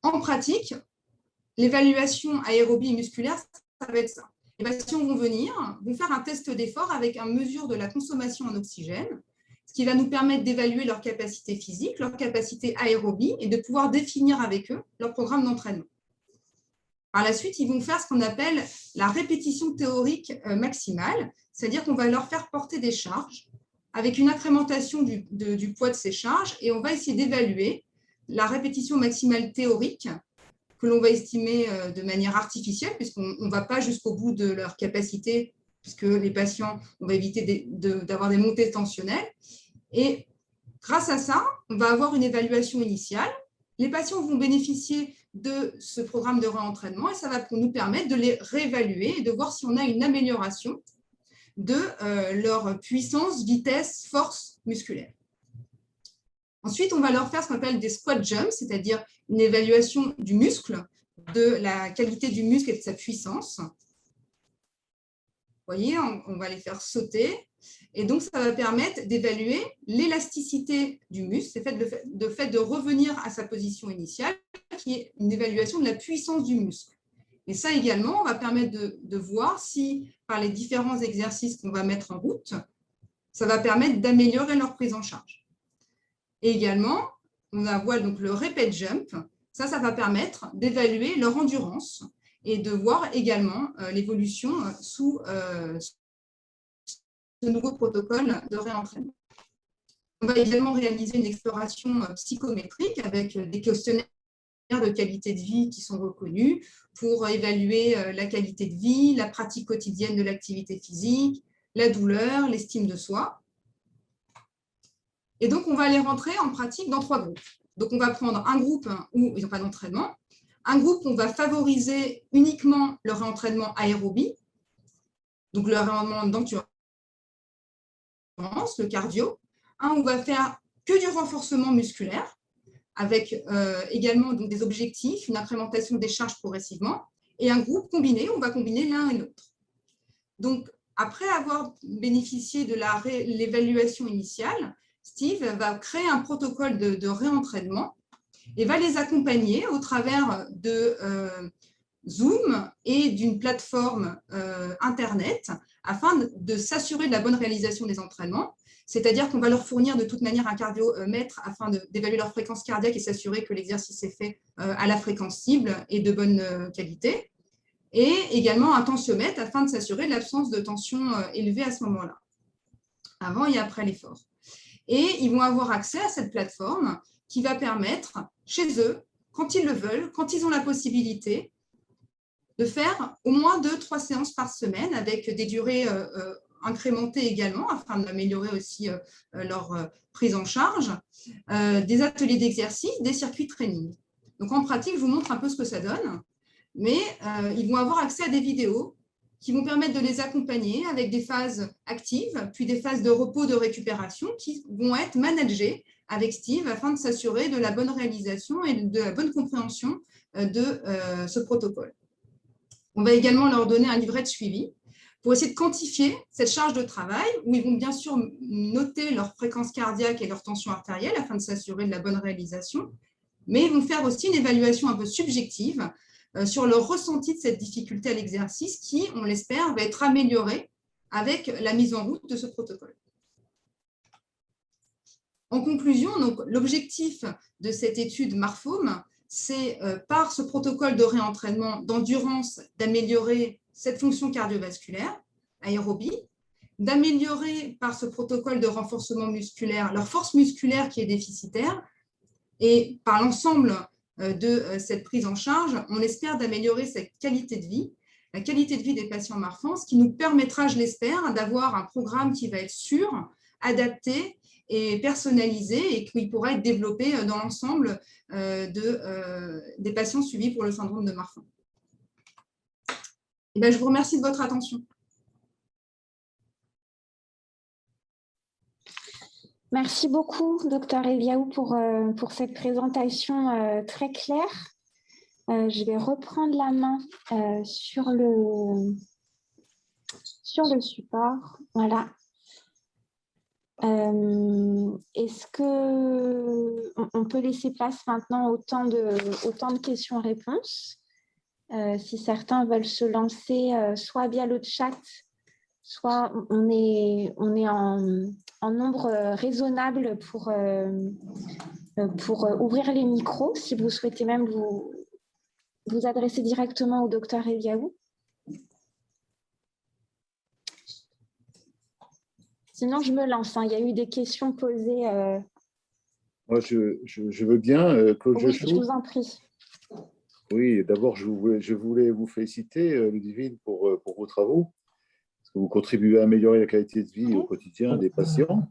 En pratique, l'évaluation aérobie musculaire, ça va être ça. Les patients vont venir, vont faire un test d'effort avec une mesure de la consommation en oxygène, ce qui va nous permettre d'évaluer leur capacité physique, leur capacité aérobie et de pouvoir définir avec eux leur programme d'entraînement. Par la suite, ils vont faire ce qu'on appelle la répétition théorique maximale, c'est-à-dire qu'on va leur faire porter des charges avec une incrémentation du poids de ces charges et on va essayer d'évaluer la répétition maximale théorique que l'on va estimer de manière artificielle, puisqu'on ne va pas jusqu'au bout de leur capacité, puisque les patients, on va éviter d'avoir des montées tensionnelles. Et grâce à ça, on va avoir une évaluation initiale. Les patients vont bénéficier de ce programme de réentraînement et ça va nous permettre de les réévaluer et de voir si on a une amélioration de leur puissance, vitesse, force musculaire. Ensuite, on va leur faire ce qu'on appelle des squat jumps, c'est-à-dire une évaluation du muscle, de la qualité du muscle et de sa puissance. voyez, on va les faire sauter. Et donc, ça va permettre d'évaluer l'élasticité du muscle, le fait de revenir à sa position initiale, qui est une évaluation de la puissance du muscle. Et ça également, on va permettre de voir si, par les différents exercices qu'on va mettre en route, ça va permettre d'améliorer leur prise en charge. Et également, on va voir donc le repeat jump. Ça va permettre d'évaluer leur endurance et de voir également l'évolution sous ce nouveau protocole de réentraînement. On va également réaliser une exploration psychométrique avec des questionnaires de qualité de vie qui sont reconnus pour évaluer la qualité de vie, la pratique quotidienne de l'activité physique, la douleur, l'estime de soi. Et donc, on va aller rentrer en pratique dans 3 groupes. Donc, on va prendre un groupe où ils n'ont pas d'entraînement, un groupe où on va favoriser uniquement le réentraînement aérobie, donc le réentraînement d'endurance, le cardio, un où on va faire que du renforcement musculaire, avec également donc, des objectifs, une incrémentation des charges progressivement, et un groupe combiné, on va combiner l'un et l'autre. Donc, après avoir bénéficié de l'évaluation initiale, Steve va créer un protocole de réentraînement et va les accompagner au travers de Zoom et d'une plateforme Internet afin de s'assurer de la bonne réalisation des entraînements. C'est-à-dire qu'on va leur fournir de toute manière un cardiomètre afin d'évaluer leur fréquence cardiaque et s'assurer que l'exercice est fait à la fréquence cible et de bonne qualité. Et également un tensiomètre afin de s'assurer de l'absence de tension élevée à ce moment-là, avant et après l'effort. Et ils vont avoir accès à cette plateforme qui va permettre, chez eux, quand ils le veulent, quand ils ont la possibilité, de faire au moins 2-3 séances par semaine avec des durées incrémentées également afin d'améliorer aussi leur prise en charge, des ateliers d'exercice, des circuits training. Donc en pratique, je vous montre un peu ce que ça donne, mais ils vont avoir accès à des vidéos qui vont permettre de les accompagner avec des phases actives, puis des phases de repos, de récupération qui vont être managées avec Steve afin de s'assurer de la bonne réalisation et de la bonne compréhension de ce protocole. On va également leur donner un livret de suivi pour essayer de quantifier cette charge de travail où ils vont bien sûr noter leur fréquence cardiaque et leur tension artérielle afin de s'assurer de la bonne réalisation, mais ils vont faire aussi une évaluation un peu subjective sur leur ressenti de cette difficulté à l'exercice qui, on l'espère, va être améliorée avec la mise en route de ce protocole. En conclusion, l'objectif de cette étude MARFOAM, c'est par ce protocole de réentraînement d'endurance d'améliorer cette fonction cardiovasculaire, aérobie, d'améliorer par ce protocole de renforcement musculaire leur force musculaire qui est déficitaire et par l'ensemble de cette prise en charge, on espère d'améliorer cette qualité de vie, la qualité de vie des patients MARFAN, ce qui nous permettra, je l'espère, d'avoir un programme qui va être sûr, adapté et personnalisé et qui pourra être développé dans l'ensemble des patients suivis pour le syndrome de Marfan. Et je vous remercie de votre attention. Merci beaucoup, Dr Eliaou, pour cette présentation très claire. Je vais reprendre la main sur le support. Voilà. Est-ce qu'on peut laisser place maintenant au temps de questions-réponses? Si certains veulent se lancer soit via le chat, soit on est en nombre raisonnable pour ouvrir les micros, si vous souhaitez même vous adresser directement au docteur Eliaou. Sinon, je me lance. Il y a eu des questions posées. Moi, je veux bien, Claude Jochou. Oui, je vous en prie. Oui, d'abord, je voulais vous féliciter, Ludivine, pour vos travaux. Parce que vous contribuez à améliorer la qualité de vie au quotidien des patients.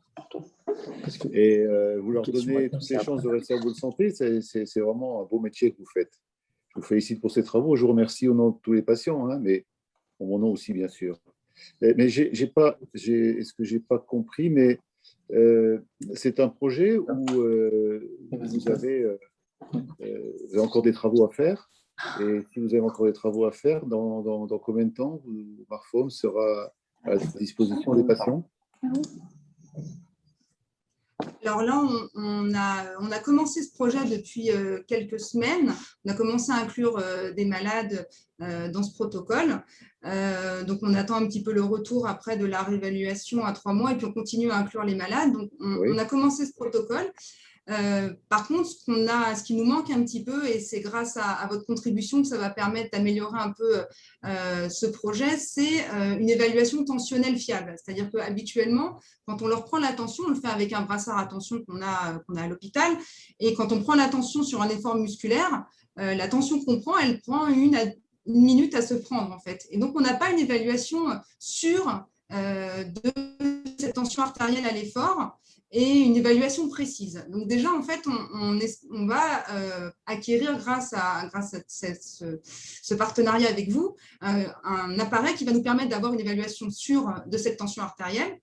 Et vous leur donnez toutes les chances de rester en bonne santé. C'est vraiment un beau métier que vous faites. Je vous félicite pour ces travaux. Je vous remercie au nom de tous les patients, mais en mon nom aussi, bien sûr. Mais est-ce que je n'ai pas compris, mais c'est un projet où vous avez encore des travaux à faire. Et si vous avez encore des travaux à faire, dans combien de temps MARFOAM sera à disposition des patients? Alors là, on a commencé ce projet depuis quelques semaines. On a commencé à inclure des malades dans ce protocole. Donc, on attend un petit peu le retour après de la réévaluation à 3 mois et puis on continue à inclure les malades. Donc, on a commencé ce protocole. Par contre, ce qui nous manque un petit peu, et c'est grâce à votre contribution que ça va permettre d'améliorer un peu ce projet, c'est une évaluation tensionnelle fiable. C'est-à-dire qu'habituellement, quand on leur prend la tension, on le fait avec un brassard à tension qu'on a à l'hôpital, et quand on prend la tension sur un effort musculaire, la tension qu'on prend, elle prend une minute à se prendre en fait. Et donc, on n'a pas une évaluation sûre de cette tension artérielle à l'effort et une évaluation précise. Donc déjà, en fait, on va acquérir grâce à ce partenariat avec vous, un appareil qui va nous permettre d'avoir une évaluation sûre de cette tension artérielle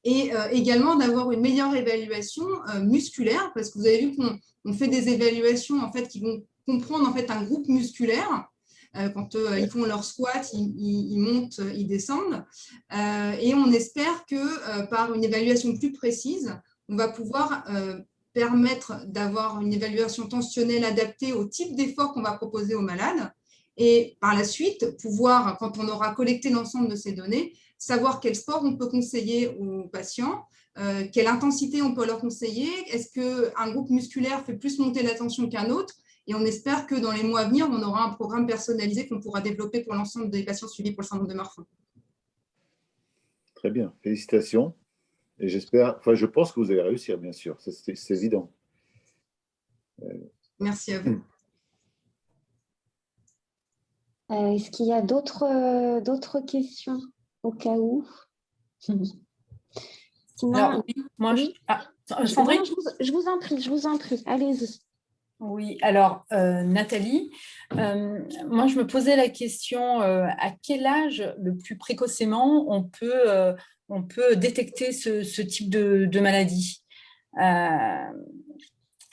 et également d'avoir une meilleure évaluation musculaire, parce que vous avez vu qu'on fait des évaluations en fait, qui vont comprendre en fait, un groupe musculaire. Quand ils font leur squat, ils montent, ils descendent. Et on espère que par une évaluation plus précise, on va pouvoir permettre d'avoir une évaluation tensionnelle adaptée au type d'effort qu'on va proposer aux malades. Et par la suite, pouvoir, quand on aura collecté l'ensemble de ces données, savoir quel sport on peut conseiller aux patients, quelle intensité on peut leur conseiller, est-ce qu'un groupe musculaire fait plus monter la tension qu'un autre. Et on espère que dans les mois à venir, on aura un programme personnalisé qu'on pourra développer pour l'ensemble des patients suivis pour le syndrome de Marfan. Très bien, félicitations. Et j'espère, je pense que vous allez réussir, bien sûr, c'est évident. Merci à vous. Est-ce qu'il y a d'autres questions au cas où? Sinon, alors, oui, moi, oui. Sandrine, je vous en prie, allez-y. Oui, alors Nathalie, moi je me posais la question, à quel âge le plus précocement on peut détecter ce type de maladie?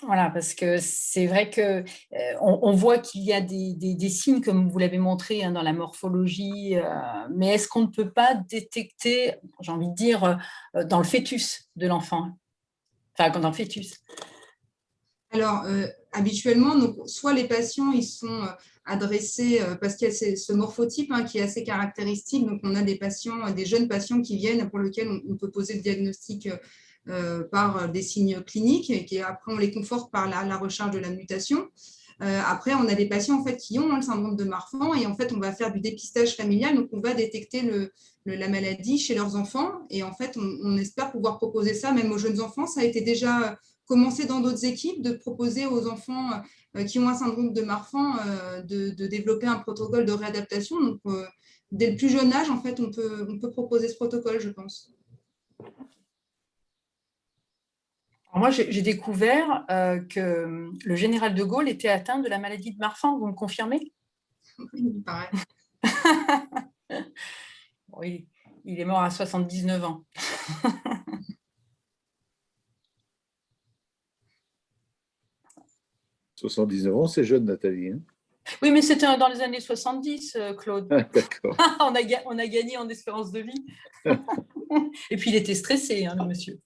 Voilà, parce que c'est vrai que on voit qu'il y a des signes, comme vous l'avez montré dans la morphologie, mais est-ce qu'on ne peut pas détecter, j'ai envie de dire, dans le fœtus de l'enfant, enfin dans le fœtus? Alors, habituellement, donc, soit les patients ils sont adressés, parce qu'il y a ce morphotype qui est assez caractéristique, donc on a des patients, des jeunes patients qui viennent pour lesquels on peut poser le diagnostic par des signes cliniques et après on les conforte par la recherche de la mutation. Après, on a des patients en fait, qui ont le syndrome de Marfan et en fait, on va faire du dépistage familial, donc on va détecter la maladie chez leurs enfants et en fait, on espère pouvoir proposer ça même aux jeunes enfants. Ça a été déjà commencé dans d'autres équipes de proposer aux enfants qui ont un syndrome de Marfan de développer un protocole de réadaptation. Donc, dès le plus jeune âge, en fait, on peut proposer ce protocole, je pense. Alors moi, j'ai découvert que le général de Gaulle était atteint de la maladie de Marfan. Vous me confirmez? Oui, il paraît. Oui, il est mort à 79 ans. « 79 ans, c'est jeune, Nathalie. Hein? Oui, mais c'était dans les années 70, Claude. Ah, d'accord. on a gagné en espérance de vie. Et puis, il était stressé, le monsieur.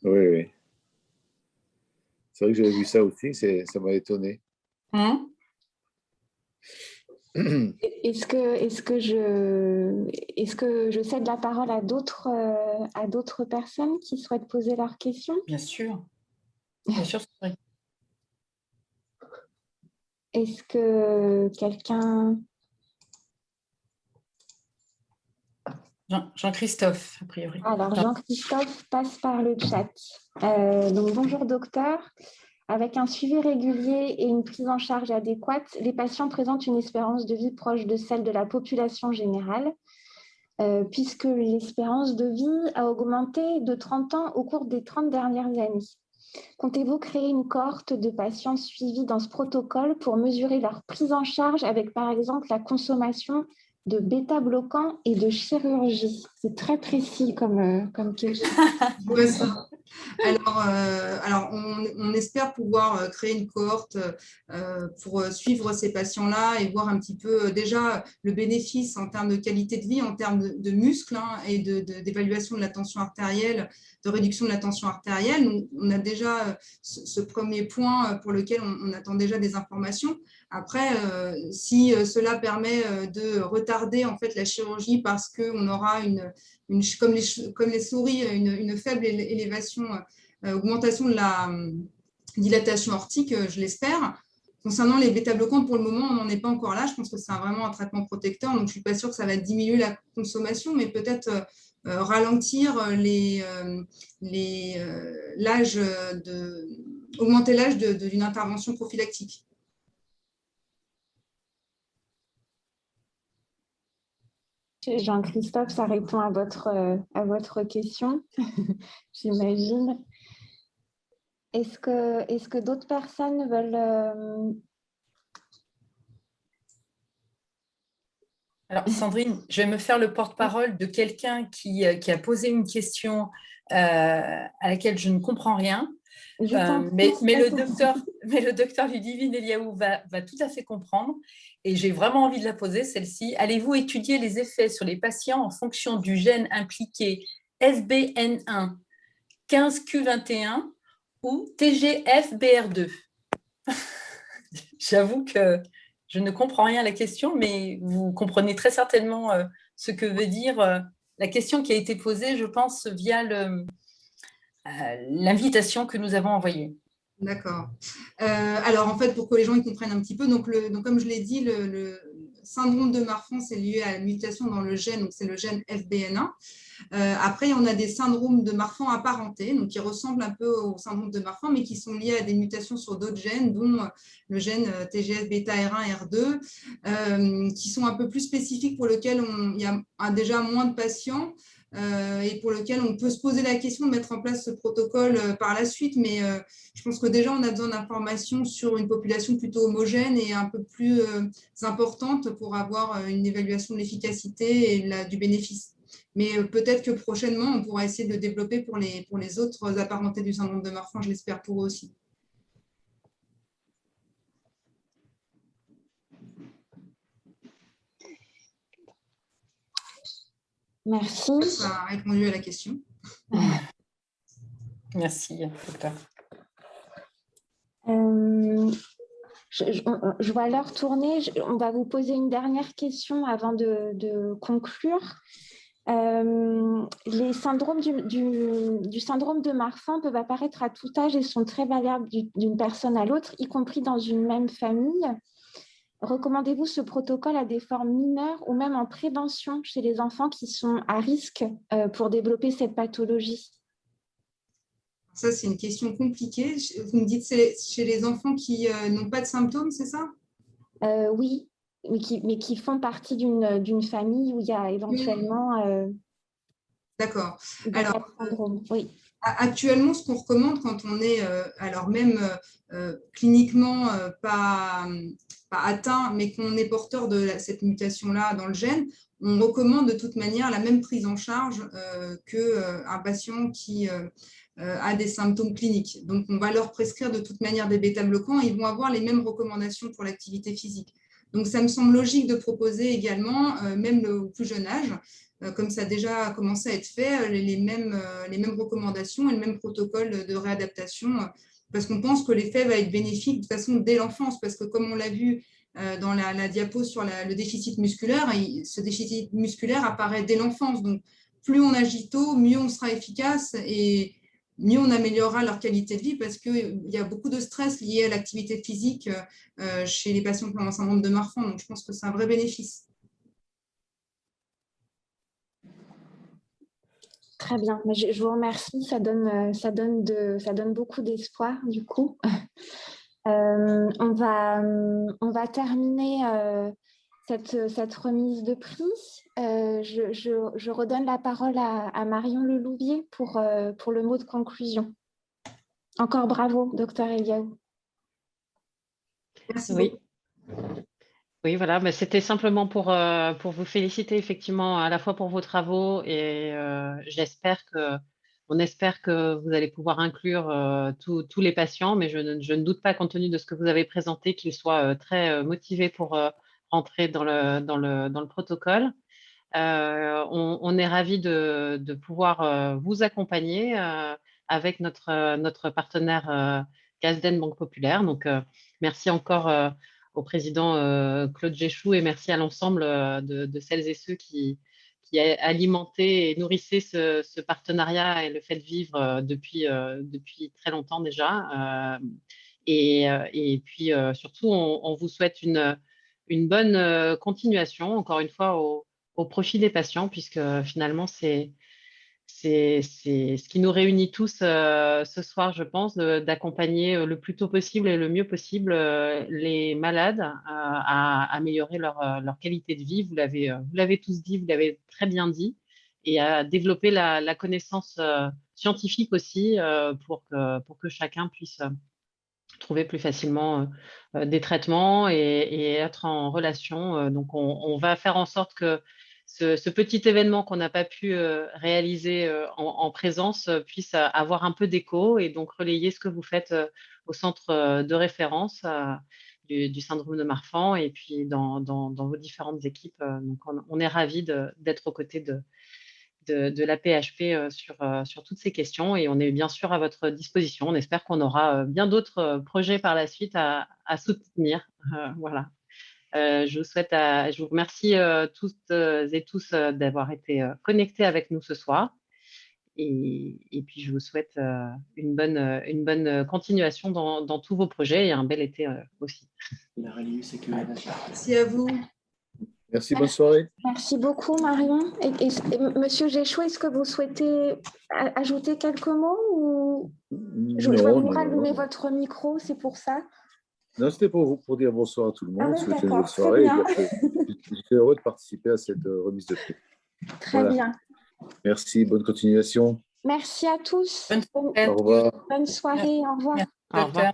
Oui. C'est vrai que j'avais vu ça aussi, ça m'a étonné. Est-ce que je cède la parole à d'autres personnes qui souhaitent poser leurs questions? Bien sûr. Bien sûr, c'est vrai. Est-ce que quelqu'un... Jean-Christophe, a priori. Alors, Jean-Christophe passe par le chat. Donc, bonjour docteur. Avec un suivi régulier et une prise en charge adéquate, les patients présentent une espérance de vie proche de celle de la population générale, puisque l'espérance de vie a augmenté de 30 ans au cours des 30 dernières années. Comptez-vous créer une cohorte de patients suivis dans ce protocole pour mesurer leur prise en charge avec, par exemple, la consommation de bêta-bloquants et de chirurgie? C'est très précis comme question. Ouais, ça. Alors on espère pouvoir créer une cohorte pour suivre ces patients-là et voir un petit peu déjà le bénéfice en termes de qualité de vie, en termes de muscles et d'évaluation de la tension artérielle, de réduction de la tension artérielle. Donc, on a déjà ce premier point pour lequel on attend déjà des informations. Après, si cela permet de retarder en fait la chirurgie parce qu'on aura comme les souris, une faible élévation, augmentation de la dilatation aortique, je l'espère. Concernant les bêta-bloquants, pour le moment, on n'en est pas encore là. Je pense que c'est vraiment un traitement protecteur, donc je ne suis pas sûre que ça va diminuer la consommation, mais peut-être ralentir augmenter l'âge d'une intervention prophylactique. Jean-Christophe, ça répond à votre question, j'imagine. Est-ce que d'autres personnes veulent... Alors, Sandrine, je vais me faire le porte-parole de quelqu'un qui a posé une question à laquelle je ne comprends rien. Mais le docteur Ludivine Eliaou va tout à fait comprendre et j'ai vraiment envie de la poser, celle-ci. Allez-vous étudier les effets sur les patients en fonction du gène impliqué FBN1, 15q21 ou TGFBR2? J'avoue que je ne comprends rien à la question, mais vous comprenez très certainement ce que veut dire la question qui a été posée, je pense, via l'invitation que nous avons envoyée. D'accord. Alors, en fait, pour que les gens y comprennent un petit peu, donc comme je l'ai dit, le syndrome de Marfan, c'est lié à la mutation dans le gène, donc c'est le gène FBN1. Après, on a des syndromes de Marfan apparentés, donc qui ressemblent un peu au syndrome de Marfan, mais qui sont liés à des mutations sur d'autres gènes, dont le gène TGF-bêta-R1-R2, qui sont un peu plus spécifiques, pour lesquels il y a déjà moins de patients. Et pour lequel on peut se poser la question de mettre en place ce protocole par la suite. Mais je pense que déjà, on a besoin d'informations sur une population plutôt homogène et un peu plus importante pour avoir une évaluation de l'efficacité et du bénéfice. Mais peut-être que prochainement, on pourra essayer de développer pour les autres apparentés du syndrome de Marfan, je l'espère pour eux aussi. Merci. Ça a répondu à la question. Merci, docteur. Je vois l'heure tourner. On va vous poser une dernière question avant de conclure. Les syndromes du syndrome de Marfan peuvent apparaître à tout âge et sont très variables d'une personne à l'autre, y compris dans une même famille. Recommandez-vous ce protocole à des formes mineures ou même en prévention chez les enfants qui sont à risque pour développer cette pathologie? Ça, c'est une question compliquée. Vous me dites c'est chez les enfants qui n'ont pas de symptômes, c'est ça? Oui, mais qui font partie d'une famille où il y a éventuellement... D'accord. Alors, oui. Actuellement, ce qu'on recommande quand on est, alors même cliniquement pas atteint, mais qu'on est porteur de cette mutation-là dans le gène, on recommande de toute manière la même prise en charge qu'un patient qui a des symptômes cliniques. Donc, on va leur prescrire de toute manière des bêta-bloquants et ils vont avoir les mêmes recommandations pour l'activité physique. Donc, ça me semble logique de proposer également, même au plus jeune âge, comme ça a déjà commencé à être fait, les mêmes recommandations et le même protocole de réadaptation, parce qu'on pense que l'effet va être bénéfique de toute façon dès l'enfance, parce que comme on l'a vu dans la diapo sur le déficit musculaire, ce déficit musculaire apparaît dès l'enfance. Donc, plus on agit tôt, mieux on sera efficace et mieux on améliorera leur qualité de vie, parce qu'il y a beaucoup de stress lié à l'activité physique chez les patients qui ont un syndrome de Marfan. Donc, je pense que c'est un vrai bénéfice. Très bien, je vous remercie, ça donne beaucoup d'espoir du coup. On va terminer cette remise de prix. Je redonne la parole à Marion Lelouvier pour le mot de conclusion. Encore bravo, docteur Eliaou. Merci Oui. beaucoup. Oui, voilà, mais c'était simplement pour vous féliciter effectivement à la fois pour vos travaux et j'espère que On espère que vous allez pouvoir inclure tous les patients, mais je ne doute pas, compte tenu de ce que vous avez présenté, qu'ils soient très motivés pour rentrer dans le protocole. On est ravis de pouvoir vous accompagner avec notre partenaire Casden Banque Populaire. Donc, merci encore au président Claude Géchou et merci à l'ensemble de celles et ceux qui alimentaient et nourrissaient ce partenariat et le fait de vivre depuis très longtemps déjà. Et puis, surtout, on vous souhaite une bonne continuation, encore une fois, au profit des patients, puisque finalement, c'est ce qui nous réunit tous ce soir, je pense, d'accompagner le plus tôt possible et le mieux possible les malades à améliorer leur qualité de vie. Vous l'avez tous dit, vous l'avez très bien dit, et à développer la connaissance scientifique aussi pour que chacun puisse trouver plus facilement des traitements et être en relation. Donc, on va faire en sorte que ce petit événement qu'on n'a pas pu réaliser en présence puisse avoir un peu d'écho et donc relayer ce que vous faites au centre de référence du syndrome de Marfan et puis dans vos différentes équipes. Donc, on est ravis d'être aux côtés de la PHP sur toutes ces questions et on est bien sûr à votre disposition. On espère qu'on aura bien d'autres projets par la suite à soutenir. Voilà. Je vous remercie toutes et tous d'avoir été connectés avec nous ce soir. Et puis, je vous souhaite une bonne continuation dans tous vos projets et un bel été aussi. Merci à vous. Merci, bonne soirée. Merci beaucoup, Marion. Et Monsieur Géchou, est-ce que vous souhaitez ajouter quelques mots ou... Je vais vous rallumer votre micro, c'est pour ça. Non, c'était pour dire bonsoir à tout le monde, souhaiter une bonne Très soirée. bien. J'étais heureux de participer à cette remise de prix. Très bien. Merci, bonne continuation. Merci à tous. Au revoir. Bonne soirée, au revoir. Merci, Au revoir. docteur.